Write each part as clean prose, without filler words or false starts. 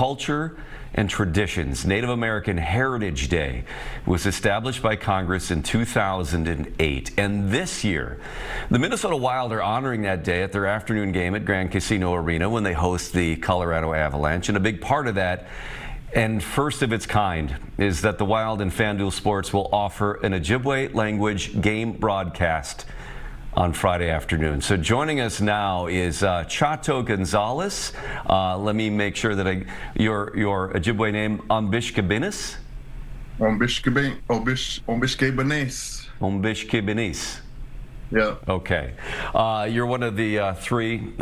culture and traditions. Native American Heritage Day was established by Congress in 2008. And this year, the Minnesota Wild are honoring that day at their afternoon game at Grand Casino Arena when they host the Colorado Avalanche. And a big part of that, and first of its kind, is that the Wild and FanDuel Sports will offer an Ojibwe-language game broadcast on Friday afternoon. So joining us now is Chato Gonzalez. Let me make sure that your Ojibwe name, Ombishkebenis? Ombishkebenis. Ombishkebenis. Yeah. Okay. You're one of the three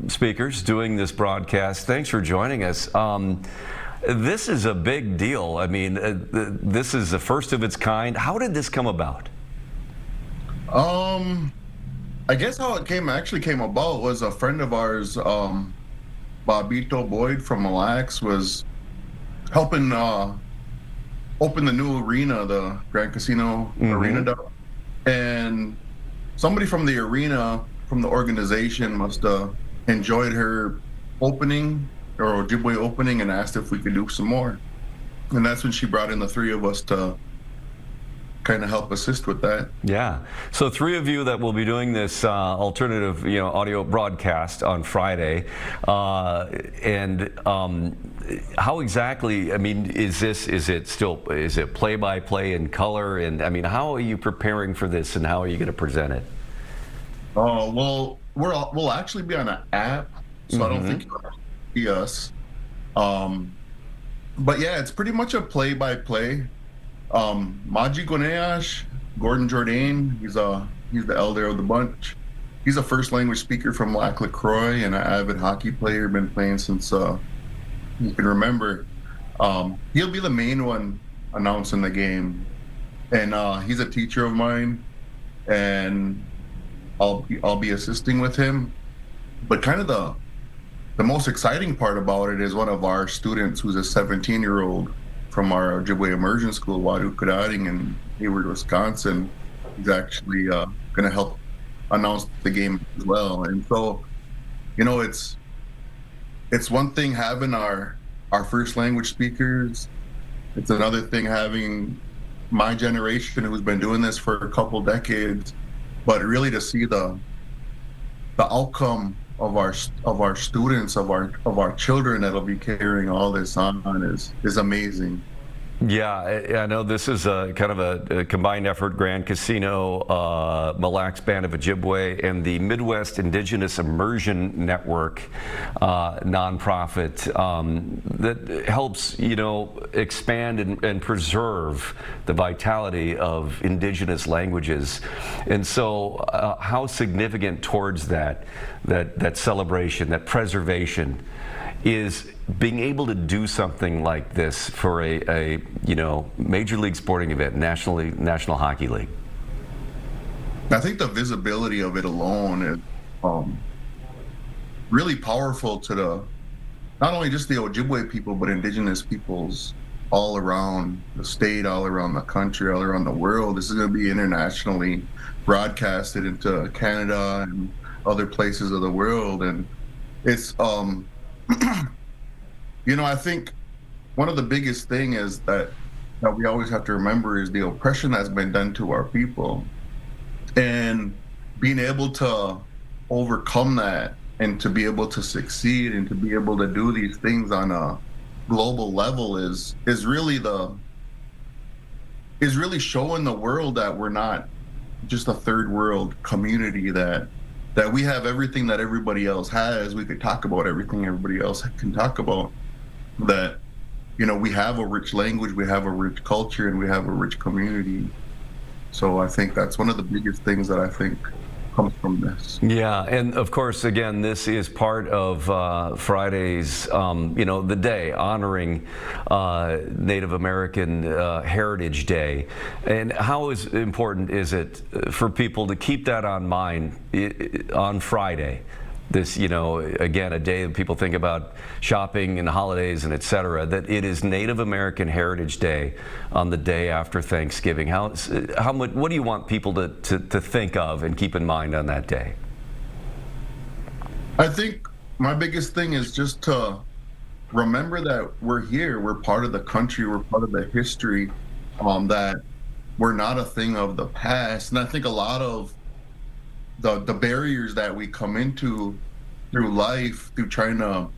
speakers doing this broadcast. Thanks for joining us. This is a big deal. I mean, this is the first of its kind. How did this come about? I guess how it actually came about was a friend of ours, Bobito Boyd from Mille Lacs, was helping open the new arena, the Grand Casino Arena, and somebody from the arena, from the organization, must have enjoyed her opening, or Ojibwe opening, and asked if we could do some more. And that's when she brought in the three of us to kind of help assist with that. Yeah. So three of you that will be doing this alternative, audio broadcast on Friday. And how exactly, I mean, is it play-by-play in color? And I mean, how are you preparing for this, and how are you going to present it? Well, we'll actually be on an app, so I don't think you'll see us. But yeah, it's pretty much a play-by-play. Maji Goneash, Gordon Jourdain, he's the elder of the bunch. He's a first language speaker from Lac LaCroix and an avid hockey player, been playing since you can remember. He'll be the main one announcing the game. And he's a teacher of mine, and I'll be assisting with him. But kind of the most exciting part about it is one of our students, who's a 17-year-old from our Ojibwe immersion school, Wadukadading in Hayward, Wisconsin. He's actually going to help announce the game as well. And so, it's one thing having our first language speakers. It's another thing having my generation, who's been doing this for a couple decades, but really to see the outcome of our students, of our children that'll be carrying all this on is amazing. Yeah, I know this is a kind of a combined effort, Grand Casino, Mille Lacs Band of Ojibwe, and the Midwest Indigenous Immersion Network nonprofit that helps, expand and preserve the vitality of indigenous languages. And so how significant towards that celebration, that preservation, is being able to do something like this for a major league sporting event, National Hockey League? I think the visibility of it alone is really powerful to not only just the Ojibwe people, but indigenous peoples all around the state, all around the country, all around the world. This is going to be internationally broadcasted into Canada and other places of the world, and it's I think one of the biggest thing is that we always have to remember is the oppression that's been done to our people, and being able to overcome that and to be able to succeed and to be able to do these things on a global level is really showing the world that we're not just a third world community, that we have everything that everybody else has. We could talk about everything everybody else can talk about. That, we have a rich language, we have a rich culture, and we have a rich community. So I think that's one of the biggest things that I think comes from this. Yeah, and of course, again, this is part of Friday's, the day honoring Native American Heritage Day. And how important is it for people to keep that on mind on Friday? This, again, a day that people think about shopping and holidays and et cetera, that it is Native American Heritage Day on the day after Thanksgiving. How much, what do you want people to think of and keep in mind on that day? I think my biggest thing is just to remember that we're here, we're part of the country, we're part of the history, that we're not a thing of the past. And I think a lot of the barriers that we come into through life, through trying to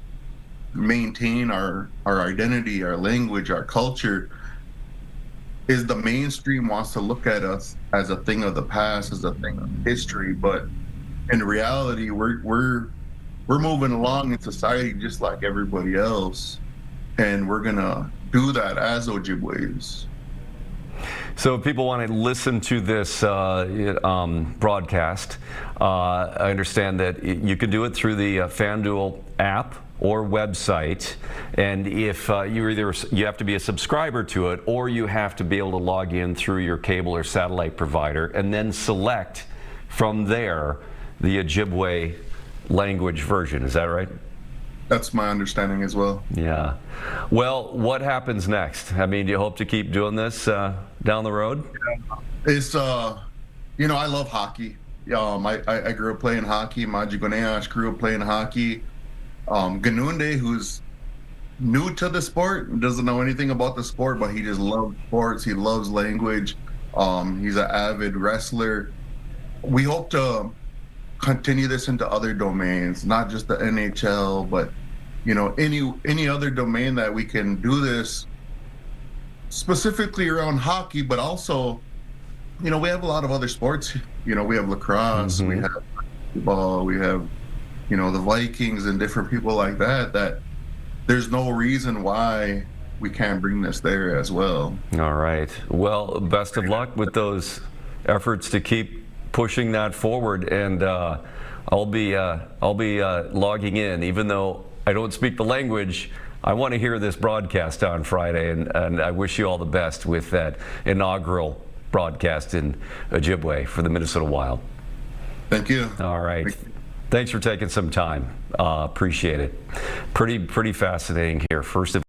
maintain our identity, our language, our culture, is the mainstream wants to look at us as a thing of the past, as a thing of history. But in reality, we're moving along in society just like everybody else, and we're gonna do that as Ojibways. So if people want to listen to this broadcast, I understand that you can do it through the FanDuel app or website, and if you have to be a subscriber to it, or you have to be able to log in through your cable or satellite provider, and then select from there the Ojibwe language version. Is that right? That's my understanding as well. Yeah. Well, what happens next? I mean, do you hope to keep doing this down the road? It's I love hockey. I grew up playing hockey. Ojibwe-language grew up playing hockey. Ganunde, who's new to the sport, doesn't know anything about the sport, but he just loves sports. He loves language. He's an avid wrestler. We hope to continue this into other domains, not just the NHL, but any other domain that we can do this specifically around hockey, but also, we have a lot of other sports. We have lacrosse, we have football, we have, the Vikings and different people like that there's no reason why we can't bring this there as well. All right. Well, best of luck with those efforts to keep pushing that forward, and I'll be logging in, even though I don't speak the language. I want to hear this broadcast on Friday, and I wish you all the best with that inaugural broadcast in Ojibwe for the Minnesota Wild. Thank you. All right. Thanks for taking some time. Appreciate it. Pretty fascinating here. First of